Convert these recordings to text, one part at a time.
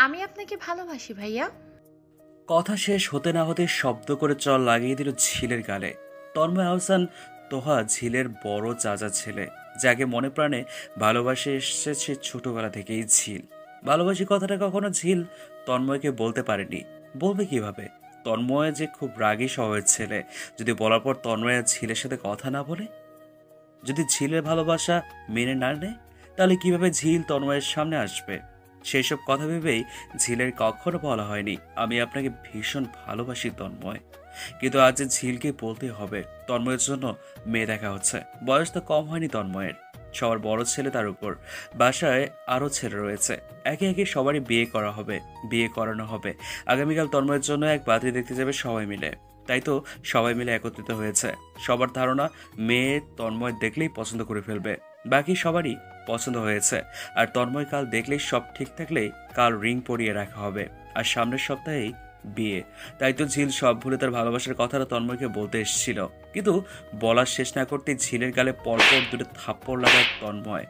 আমি আপনাকে ভালোবাসি ভাইয়া। কথা শেষ হতে না হতে শব্দ করে চল লাগিয়ে দিল ঝিলের গালে। তন্ময় আহসান তোহা ঝিলের বড় চাচা ছেলে, যাকে মনে প্রাণে ভালোবাসে এসেছে ছোটবেলা থেকেই ঝিল। ভালোবাসি কথাটা কখনো ঝিল তন্ময়কে বলতে পারেনি। বলবে কিভাবে? তন্ময় যে খুব রাগী স্বভাবের ছেলে। যদি বলার পর তন্ময় আর ঝিলের সাথে কথা না বলে, যদি ঝিলের ভালোবাসা মেনে না নেয়, তাহলে কিভাবে ঝিল তন্ময়ের সামনে আসবে? সেই সব কথা ভেবেই ঝিলের কখনো বলা হয়নি আমি আপনাকে ভীষণ ভালোবাসি তন্ময়। কিন্তু আজ যে ঝিলকে বলতে হবে তন্ময়ের জন্য মেয়ে দেখা হচ্ছে। বয়স তো কম হয়নি তন্ময়ের, সবার বড় ছেলে, তার উপর বাসায় আরো ছেলে রয়েছে। একে একে সবারই বিয়ে করা হবে, বিয়ে করানো হবে। আগামীকাল তন্ময়ের জন্য এক পাত্রী দেখতে যাবে সবাই মিলে। তাই তো সবাই মিলে একত্রিত হয়েছে। সবার ধারণা মেয়ে তন্ময় দেখলেই পছন্দ করে ফেলবে। বাকি সবারই পছন্দ হয়েছে। আর তন্ময় কাল দেখলেই সব ঠিক থাকলেই কাল রিং পরিয়ে রাখা হবে। আর সামনের সপ্তাহেই বিয়ে। তাই তো ঝিল সব ভুলে তার ভালোবাসার কথাটা তন্ময়কে বলতে এসেছিল। কিন্তু বলার শেষ না করতে ঝিলের গালে পরপর দুটো থাপ্পড় লাগায় তন্ময়।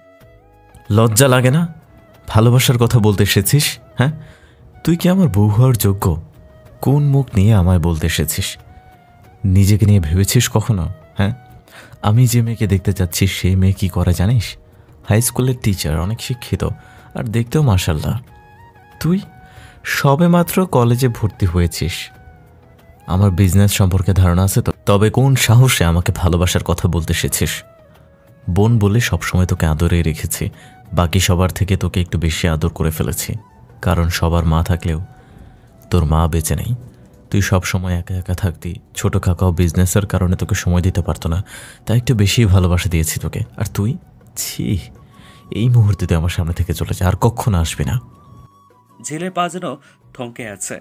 লজ্জা লাগে না ভালোবাসার কথা বলতে এসেছিস? হ্যাঁ, তুই কি আমার বউ হওয়ার যোগ্য? কোন মুখ নিয়ে আমায় বলতে এসেছিস? নিজেকে নিয়ে ভেবেছিস কখনো? হ্যাঁ, আমি যে মেয়েকে দেখতে যাচ্ছি সেই মেয়ে কি করে জানিস? হাই স্কুলের টিচার, অনেক শিক্ষিত, আর দেখতেও মাশাল্লাহ। তুই সবে মাত্র কলেজে ভর্তি হয়েছিস। আমার বিজনেস সম্পর্কে ধারণা আছে তো? তবে কোন সাহসে আমাকে ভালোবাসার কথা বলতে এসেছিস? বোন বলে সবসময় তোকে আদরে রেখেছি, বাকি সবার থেকে তোকে একটু বেশি আদর করে ফেলেছি। কারণ সবার মা থাকলেও তোর মা বেঁচে নেই। তুই সব সময় একা একা থাকতি, ছোট কাকাও বিজনেসের কারণে তোকে সময় দিতে পারতো না, তাই একটু বেশি ভালোবাসা দিয়েছি তোকে। আর তুই, ছি, এই মুহূর্তে তুই আমার সামনে থেকে চলে যা, আর কখনো আসবি না। ঝিলের পা যেন থমকে আছে।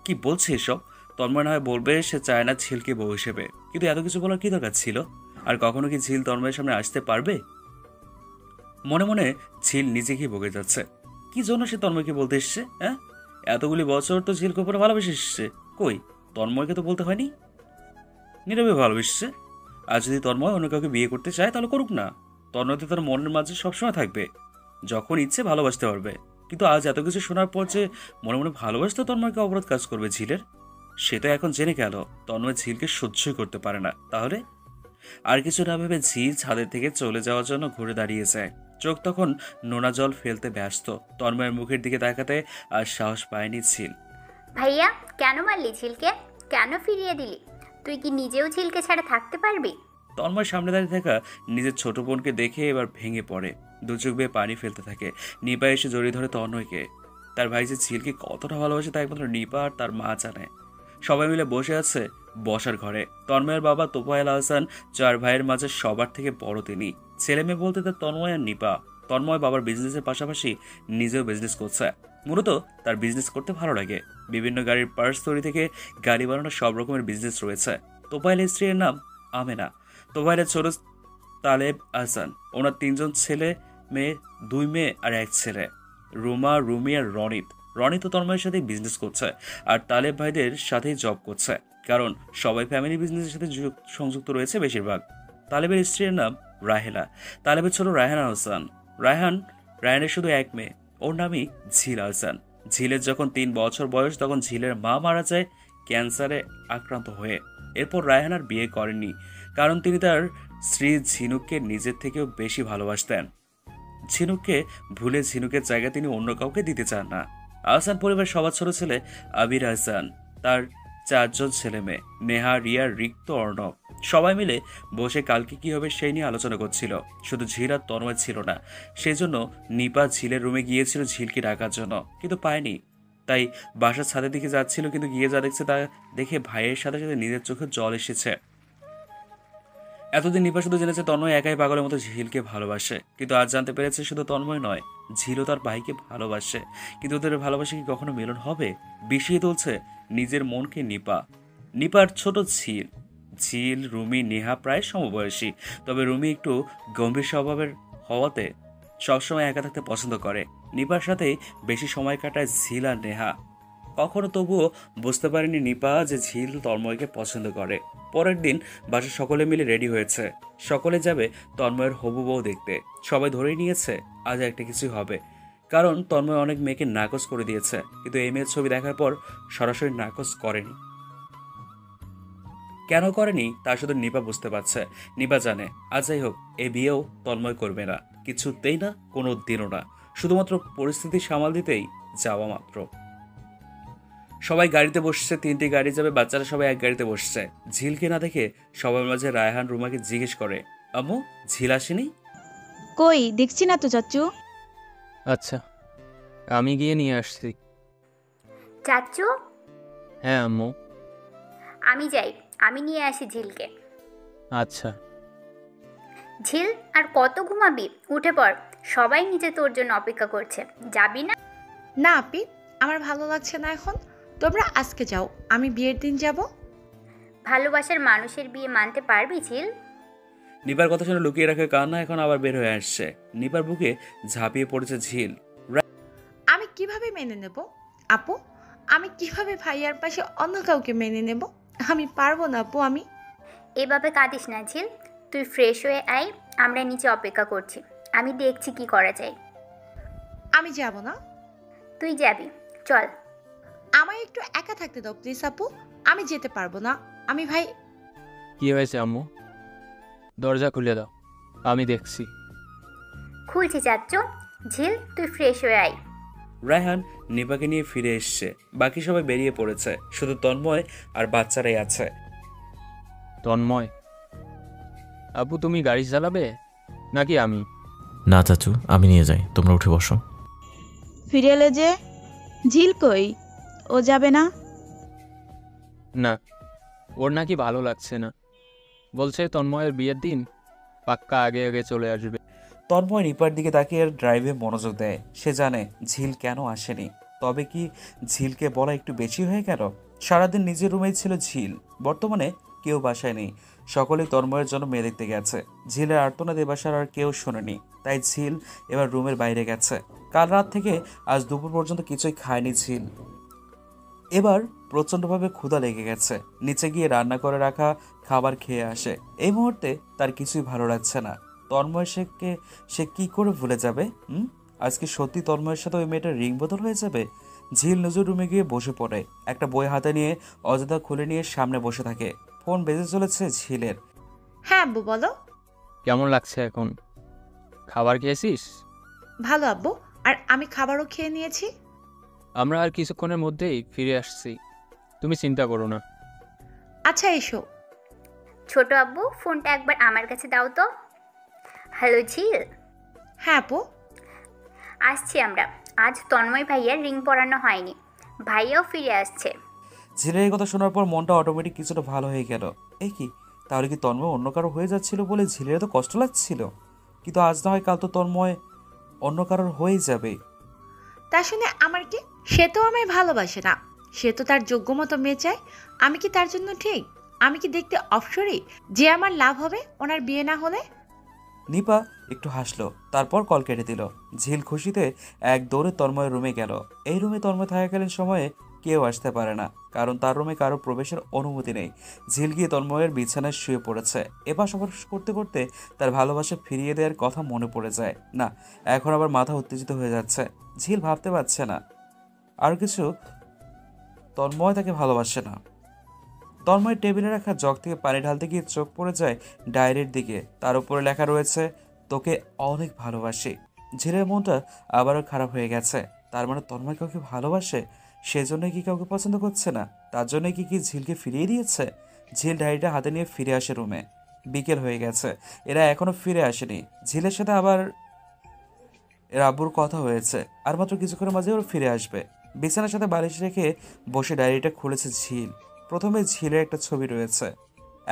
কি বলছে এসব? তন্ময় না হয় বলবে সে চায় না ঝিলকে বউ হিসেবে, কিন্তু এত কিছু বলার কি দরকার ছিল? আর কখনো কি ঝিল তন্ময়ের সামনে আসতে পারবে? মনে মনে ঝিল নিজেকেই বকে যাচ্ছে। কি জন্য সে তন্ময়কে বলতে এসছে? হ্যাঁ, এতগুলি বছর তো ঝিলকে উপরে ভালোবেসে এসছে। কই, তন্ময়কে তো বলতে হয়নি। নীরবে ভালোবেসছে। আর যদি তন্ময় অন্য কাউকে বিয়ে করতে চায় তাহলে করুক না। তন্ময় তো তার মনের মাঝে সবসময় থাকবে, যখন ইচ্ছে ভালোবাসতে পারবে। কিন্তু আজ এত কিছু শোনার পর যে মনে মনে ভালোবাসতে তন্ময়কে অপরাধ কাজ করবে ঝিলের, সে তো এখন জেনে গেল তন্ময় ঝিলকে সহ্যই করতে পারে না। তাহলে আর কিছু না ভেবে ঝিল ছাদের থেকে চলে যাওয়ার জন্য ঘুরে দাঁড়িয়ে যায়। চোখ তখন নোনা জল ফেলতে ব্যস্ত। তন্ময়ের মুখের দিকে তাকাতে আর সাহস পায়নি ঝিল। ভাইয়া, কেন মারলি ঝিলকে? কেন ফিরিয়ে দিলি? তুই কি নিজেও ঝিলকে ছাড়া থাকতে পারবি? তন্ময় সামনে দাঁড়িয়ে থাকা নিজের ছোট বোনকে দেখে এবার ভেঙে পড়ে, দু চোখ বেয়ে পানি ফেলতে থাকে। নিপা এসে জড়িয়ে ধরে তন্ময়কে। তার ভাই যে ঝিলকে কতটা ভালোবাসে তা একমাত্র নিপা আর তার মা জানে। সবাই মিলে বসে আছে বসার ঘরে। তন্ময়ের বাবা তোফায়েল আহসান চার ভাইয়ের মাঝে সবার থেকে বড় তিনি। ছেলে মেয়ে বলতে তার তন্ময় আর নিপা। তন্ময় বাবার বিজনেসের পাশাপাশি নিজেও বিজনেস করছে। মূলত তার বিজনেস করতে ভালো লাগে। বিভিন্ন গাড়ির পার্টস তৈরি থেকে গাড়ি বানানোর সব রকমের বিজনেস রয়েছে। তোফায়েলের স্ত্রীর নাম আমেনা। তোফায়েলের ছোট তালেব আহসান। ওনার তিনজন ছেলে মেয়ে, দুই মেয়ে আর এক ছেলে, রুমা, রুমি আর রনিত। রনিত তো তন্ময়ের সাথে বিজনেস করছে আর তালেব ভাইদের সাথেই জব করছে, কারণ সবাই ফ্যামিলি বিজনেসের সাথে সংযুক্ত রয়েছে বেশিরভাগ। তালেবের স্ত্রীর নাম রাহেলা। তালেবের ছোট রায়হান আহসান। রায়হানের শুধু এক মেয়ে, ওর নামই ঝিল আহসান। ঝিলের যখন 3 বছর বয়স তখন ঝিলের মা মারা যায় ক্যান্সারে আক্রান্ত হয়ে। এরপর রায়হান আর বিয়ে করেননি, কারণ তিনি তার স্ত্রী ঝিনুককে নিজের থেকেও বেশি ভালোবাসতেন। ঝিনুককে ভুলে ঝিনুকের জায়গা তিনি অন্য কাউকে দিতে চান না। আহসান পরিবার সবার ছোট ছেলে আবির আহসান, তার 4জন ছেলে মেয়ে, নেহা, রিয়া, রিক্ত, অর্ণব। সবাই মিলে বসে কালকে কি হবে সেই নিয়ে আলোচনা করছিল। শুধু ঝিল আর তন্ময় ছিল না, সেজন্য নিপা ঝিলের রুমে গিয়েছিল ঝিলকে ডাকার জন্য, কিন্তু পায়নি। তাই বাসার ছাদের দিকে যাচ্ছিল, কিন্তু গিয়ে যা দেখছে তা দেখে ভাইয়ের সাথে সাথে নিজের চোখে জল এসেছে। এতদিন নিপা শুধু জেনেছে তন্ময় একাই পাগলের মতো ঝিলকে ভালোবাসে, কিন্তু আজ জানতে পেরেছে শুধু তন্ময় নয়, ঝিলও তার ভাইকে ভালোবাসে। কিন্তু ওদের ভালোবাসে কি কখনো মিলন হবে? বিষিয়ে তুলছে নিজের মনকে নিপা। নিপার ছোট ঝিল। ঝিল, রুমি, নেহা প্রায় সমবয়সী, তবে রুমি একটু গম্ভীর স্বভাবের হওয়াতে সবসময় একা থাকতে পছন্দ করে। নিপার সাথেই বেশি সময় কাটায় ঝিল আর নেহা। কখনো তবুও বুঝতে পারেনি নিপা যে ঝিল তন্ময়কে পছন্দ করে। পরের দিন বাসার সকলে মিলে রেডি হয়েছে। সকলে যাবে তন্ময়ের হবু বউ দেখতে। সবাই ধরেই নিয়েছে আজ একটা কিছু হবে। কারণ তন্ময় অনেক মেয়েকে নাকচ করে দিয়েছে, কিন্তু এই মেয়ের ছবি দেখার পর সরাসরি নাকচ করেনি। কেন করেনি তা শুধু নিপা বুঝতে পারছে। নিপা জানে আজ যাই হোক এই বিয়েও তন্ময় করবে না, কিছুতেই না, কোনো দিনও না, শুধুমাত্র পরিস্থিতি সামাল দিতেই যাওয়া মাত্র। সবাই গাড়িতে বসছে, 3টি গাড়ি যাবে, বাচ্চারা সবাই এক গাড়িতে বসছে। ঝিলকে না দেখে সবার মাঝে রায়হান রুমাকে জিজ্ঞেস করে, আম্মু ঝিল আসেনি? কই দেখছি না তো চাচু। আচ্ছা, আমি গিয়ে নিয়ে আসছি। চাচ্চু, হ্যাঁ আম্মু। আমি যাই, আমি নিয়ে আসি ঝিলকে। আচ্ছা। ঝিল আর কত ঘুমাবি, উঠে পড়, সবাই নিচে তোর জন্য অপেক্ষা করছে, যাবি না? না আপি, আমার ভালো লাগছে না এখন। তোমরা আজকে যাও, আমি বিয়ের দিন যাব। ভালোবাসার মানুষের বিয়ে মানতে পারবি ঝিল? নিপার কথা শুনে লুকিয়ে রাখা কান্না এখন আবার বের হয়ে আসছে। নিপার বুকে ঝাঁপিয়ে পড়েছে ঝিল। আমি কিভাবে মেনে নেব আপু? আমি কিভাবে ভাইয়ার পাশে অন্য কাউকে মেনে নেব? আমি পারবো না আপু। আমি এভাবে কাঁদিস না ঝিল, তুই ফ্রেশ হয়ে আয়, আমরা নিচে অপেক্ষা করছি, আমি দেখছি কি করা যায়। আমি যাব না। তুই যাবি, চল। আমায় একটু একা থাকতে দাও প্লিজ আপু। আমি যেতে পারবো না। আমি ভাই কি হয়েছে আম্মু? দরজা খুলে দাও, আমি দেখছি। খুলছি চাচ্চু। ঝিল তুই ফ্রেশ হয়ে আয়। রায়হান নিপাকে নিয়ে ফিরে এসছে, বাকি সবাই বেরিয়ে পড়েছে, শুধু তন্ময় আর বাচ্চারাই আছে। তন্ময়, আব্বু তুমি গাড়ি চালাবে নাকি আমি? না চাচু, আমি নিয়ে যাই, তোমরা উঠে বসো। ফিরে এলে যে? ঝিল কই? ও যাবে না? না, ওর নাকি ভালো লাগছে না, বলছে তন্ময়ের বিয়ের দিন পাক্কা আগে আগে চলে আসবে। তন্ময় নিপার দিকে তাকিয়ে ড্রাইভে মনোযোগ দেয়। সে জানে ঝিল কেন আসেনি, তবে কি ঝিলকে বলা একটু বেশি হয়ে গেল? সারাদিন নিজের রুমেই ছিল ঝিল, বর্তমানে কেউ বাসায় নেই, সকলেই তন্ময়ের জন্য মেয়ে দেখতে গেছে। ঝিলের আর্তনাদ এ বাসার আর কেউ শোনেনি, তাই ঝিল এবার রুমের বাইরে গেছে। কাল রাত থেকে আজ দুপুর পর্যন্ত কিছুই খায়নি ঝিল। এবার প্রচণ্ডভাবে ক্ষুধা লেগে গেছে, নিচে গিয়ে রান্না করে রাখা খাবার খেয়ে আসে। এই মুহূর্তে তার কিছুই ভালো লাগছে না। তন্ময় সে কি করে ভুলে যাবে? আজকে সত্যি তন্ময়ের সাথে ওই মেয়েটার রিং বদল হয়ে যাবে? ঝিল নিজের রুমে গিয়ে বসে পড়ে, একটা বই হাতে নিয়ে অযথা খুলে নিয়ে সামনে বসে থাকে। ফোন বেজে চলেছে ঝিলের। হ্যাঁ আব্বু বলো। কেমন লাগছে এখন? খাবার খেয়েছিস? ভালো আব্বু, আর আমি খাবারও খেয়ে নিয়েছি। আমরা আর কিছুক্ষণের মধ্যেই ফিরে আসছি, তুমি চিন্তা করো না। আচ্ছা এসো। ছোট আব্বু ফোনটা একবার আমার কাছে দাও তো। হ্যালো ঝিল। হ্যাঁ আপু। আসছি আমরা, আজ তন্ময় ভাইয়ার রিং পরানো হয়নি, ভাইয়াও ফিরে আসছে। ঝিলের এই কথা শোনার পর মনটা অটোমেটিক কিছুটা ভালো হয়ে গেল। এই কি, তাহলে কি তন্ময় অন্য কারো হয়ে যাচ্ছিল বলে ঝিলের এত কষ্ট লাগছিল? কিন্তু আজ না হয় কাল তো তন্ময় অন্য কারোর হয়ে যাবে। তা শুনে আমার কি? সে তো আমায় ভালোবাসে না, সে তো তার যোগ্য মতো মেয়ে চায়। আমি কি তার জন্য ঠিক? আমি কি দেখতে অপসরী যে আমার লাভ হবে ওনার বিয়ে না হলে? নিপা একটু হাসলো, তারপর কল কেটে দিল। ঝিল খুশিতে এক দৌড়ে তন্ময়ের রুমে গেল। এই রুমে তন্ময় থাকাকালীন সময়ে কেউ আসতে পারে না, কারণ তার রুমে কারো প্রবেশের অনুমতি নেই। ঝিল গিয়ে তন্ময়ের বিছানায় শুয়ে পড়েছে। এবার সবার করতে করতে তার ভালোবাসা ফিরিয়ে দেওয়ার কথা মনে পড়ে যায়। না, এখন আবার মাথা উত্তেজিত হয়ে যাচ্ছে। ঝিল ভাবতে পারছে না আর কিছু, তন্ময় তাকে ভালোবাসে না। তন্ময় টেবিলে রাখা জগ থেকে পানি ঢালতে গিয়ে চোখ পড়ে যায় ডায়েরির দিকে। তার উপরে লেখা রয়েছে, তোকে অনেক ভালোবাসি। ঝিলের মনটা আবারও খারাপ হয়ে গেছে। তার মানে তন্ময় কাউকে ভালোবাসে, সেজন্যই কি কাউকে পছন্দ করছে না? তার জন্যই কি ঝিলকে ফিরিয়ে দিয়েছে? ঝিল ডায়েরিটা হাতে নিয়ে ফিরে আসে রুমে। বিকেল হয়ে গেছে, এরা এখনো ফিরে আসেনি। ঝিলের সাথে আবার এর আব্বুর কথা হয়েছে, আর মাত্র কিছুক্ষণের মাঝে ওরা ফিরে আসবে। বিছানার সাথে বালিশ রেখে বসে ডায়েরিটা খুলেছে ঝিল। প্রথমে ঝিলের একটা ছবি রয়েছে,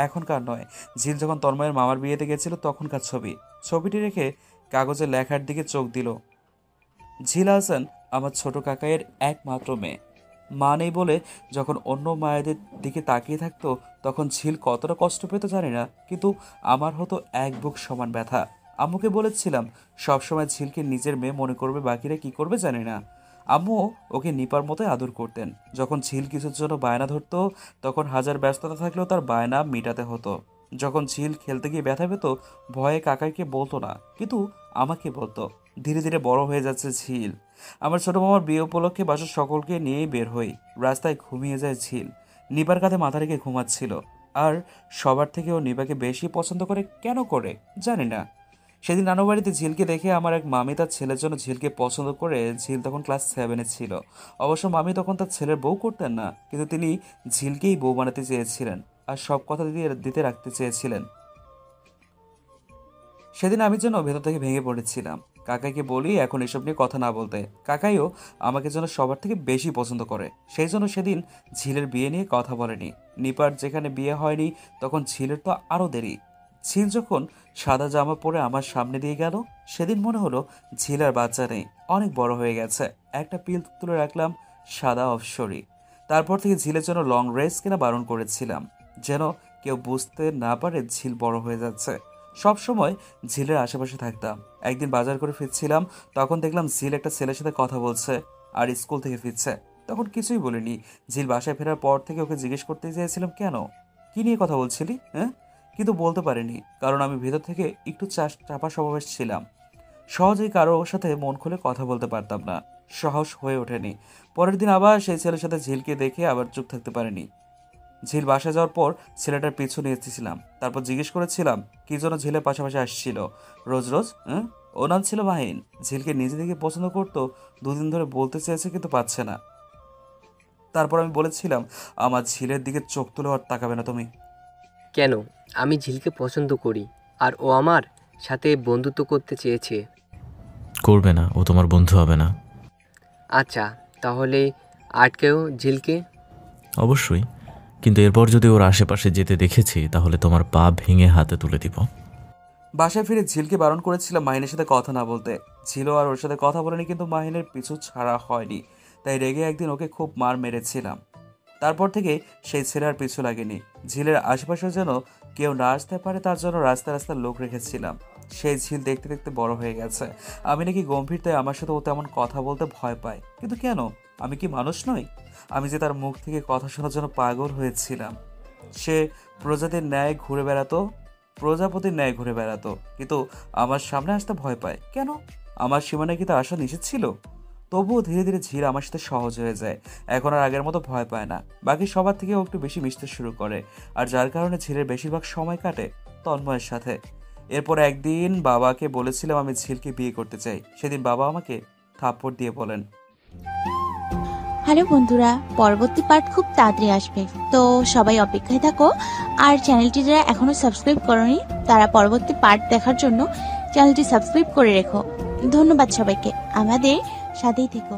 এখনকার নয়, ঝিল যখন তন্ময়ের মামার বিয়েতে গেছিল তখনকার ছবি। ছবিটি রেখে কাগজে লেখার দিকে চোখ দিল। ঝিল হাসান আমার ছোট কাকাইয়ের একমাত্র মেয়ে। মা নেই বলে যখন অন্য মায়েদের দিকে তাকিয়ে থাকতো তখন ঝিল কতটা কষ্ট পেত জানি না, কিন্তু আমার হতো এক বুক সমান ব্যথা। আম্মুকে বলেছিলাম সবসময় ঝিলকে নিজের মেয়ে মনে করবে, বাকিরা কি করবে জানি না। আম্মু ওকে নিপার মতোই আদর করতেন। যখন ঝিল কিছুর জন্য বায়না ধরতো তখন হাজার ব্যস্ততা থাকলেও তার বায়না মেটাতে হতো। যখন ঝিল খেলতে গিয়ে ব্যথা পেত ভয়ে কাকাইকে বলতো না, কিন্তু আমাকে বলতো। ধীরে ধীরে বড় হয়ে যাচ্ছে ঝিল। আমার ছোট মামার বিয়ে উপলক্ষে বাসার সকলকে নিয়েই বের হই। রাস্তায় ঘুমিয়ে যায় ঝিল। নিপার কাঁধে মাথা রেখে ঘুমাচ্ছিল। আর সবার থেকে ও নিপাকে বেশি পছন্দ করে, কেন করে জানি না। সেদিন নানু বাড়িতে ঝিলকে দেখে আমার এক মামি তার ছেলের জন্য ঝিলকে পছন্দ করে। ঝিল তখন ক্লাস 7-এ ছিল। অবশ্য মামি তখন তার ছেলের বউ করতেন না, কিন্তু তিনি ঝিলকেই বউ বানাতে চেয়েছিলেন আর সব কথা দিতে রাখতে চেয়েছিলেন। সেদিন আমি যেন ভেতর থেকে ভেঙে পড়েছিলাম। কাকাইকে বলি এখন এসব নিয়ে কথা না বলতে। কাকাইও আমাকে যেন সবার থেকে বেশি পছন্দ করে, সেই জন্য সেদিন ঝিলের বিয়ে নিয়ে কথা বলেনি। নিপার যেখানে বিয়ে হয়নি তখন ঝিলের তো আরও দেরি। ঝিল যখন সাদা জামা পরে আমার সামনে দিয়ে গেল, সেদিন মনে হলো ঝিল আর বাচ্চা নেই, অনেক বড় হয়ে গেছে। একটা পিল তুলে রাখলাম, সাদা অপসরি। তারপর থেকে ঝিলের জন্য লং ড্রেস কেনা বারণ করেছিলাম, যেন কেউ বুঝতে না পারে ঝিল বড় হয়ে যাচ্ছে। সব সময় ঝিলের আশেপাশে থাকতাম। একদিন বাজার করে ফিরছিলাম, তখন দেখলাম ঝিল একটা ছেলের সাথে কথা বলছে আর স্কুল থেকে ফিরছে। তখন কিছুই বলিনি। ঝিল বাসায় ফেরার পর থেকে ওকে জিজ্ঞেস করতে চেয়েছিলাম, কেন, কি নিয়ে কথা বলছিলি, হ্যাঁ? কিন্তু বলতে পারিনি, কারণ আমি ভেতর থেকে একটু চাপা স্বভাবের ছিলাম। সহজেই কারোর সাথে মন খুলে কথা বলতে পারতাম না, সাহস হয়ে ওঠেনি। পরের দিন আবার সেই ছেলের সাথে ঝিলকে দেখে আবার চুপ থাকতে পারিনি। ঝিল বাসায় যাওয়ার পর ছেলেটার পিছু নিয়েছিলাম। তারপর জিজ্ঞেস করেছিলাম কি জন্য ঝিলের পাশাপাশি আসছিল রোজ রোজ। ও নাম ছিল মাহিন। ঝিলকে নিজে থেকে পছন্দ করতো, দুদিন ধরে বলতে চেয়েছে কিন্তু পাচ্ছে না। তারপর আমি বলেছিলাম আমার ঝিলের দিকে চোখ তুলে আর তাকাবে না তুমি। কেন? আমি ঝিলকে পছন্দ করি আর ও আমার সাথে বন্ধুত্ব করতে চেয়েছে। করবে না, ও তোমার বন্ধু হবে না। আচ্ছা, তাহলে আটকেও ঝিলকে? অবশ্যই, কিন্তু এরপর যদি ওর আশেপাশে যেতে দেখেছি তাহলে তোমার পা ভেঙে হাতে তুলে দিব। বাসায় ফিরে ঝিলকে বারণ করেছিলাম মাহিনের সাথে কথা না বলতে। ঝিলও আর ওর সাথে কথা বলেনি, কিন্তু মাহিনের পিছু ছাড়া হয়নি। তাই রেগে একদিন ওকে খুব মার মেরেছিলাম। তারপর থেকে সেই ছেলে আর পিছু লাগেনি। ঝিলের আশেপাশে যেন কেউ না আসতে পারে তার জন্য রাস্তা রাস্তায় লোক রেখেছিলাম। সেই ঝিল দেখতে দেখতে বড় হয়ে গেছে। আমি নাকি গম্ভীর, তাই আমার সাথে ও তেমন কথা বলতে ভয় পায়। কিন্তু কেন? আমি কি মানুষ নই? আমি যে তার মুখ থেকে কথা শোনার জন্য পাগল হয়েছিলাম। সে প্রজাতির ন্যায় ঘুরে বেড়াতো, প্রজাপতির ন্যায় ঘুরে বেড়াতো, কিন্তু আমার সামনে আসতে ভয় পায় কেন? আমার সীমানায় কি তা আসা নিষেধ ছিল? তবুও ধীরে ধীরে ঝিল আমার সাথে সহজ হয়ে যায়। এখন আর আগের মতো ভয় পায় না। বাকি সবার থেকেও একটু বেশি মিশতে শুরু করে, আর যার কারণে ঝিলের বেশিরভাগ সময় কাটে তন্ময়ের সাথে। এরপর একদিন বাবাকে বলেছিলাম আমি ঝিলকে বিয়ে করতে চাই। সেদিন বাবা আমাকে থাপ্পড় দিয়ে বলেন, হ্যালো বন্ধুরা, পরবর্তী পার্ট খুব তাড়াতাড়ি আসবে, তো সবাই অপেক্ষায় থাকো। আর চ্যানেলটি যারা এখনো সাবস্ক্রাইব করোনি তারা পরবর্তী পার্ট দেখার জন্য চ্যানেলটি সাবস্ক্রাইব করে রেখো। ধন্যবাদ সবাইকে, আমাদের সাথেই থেকো।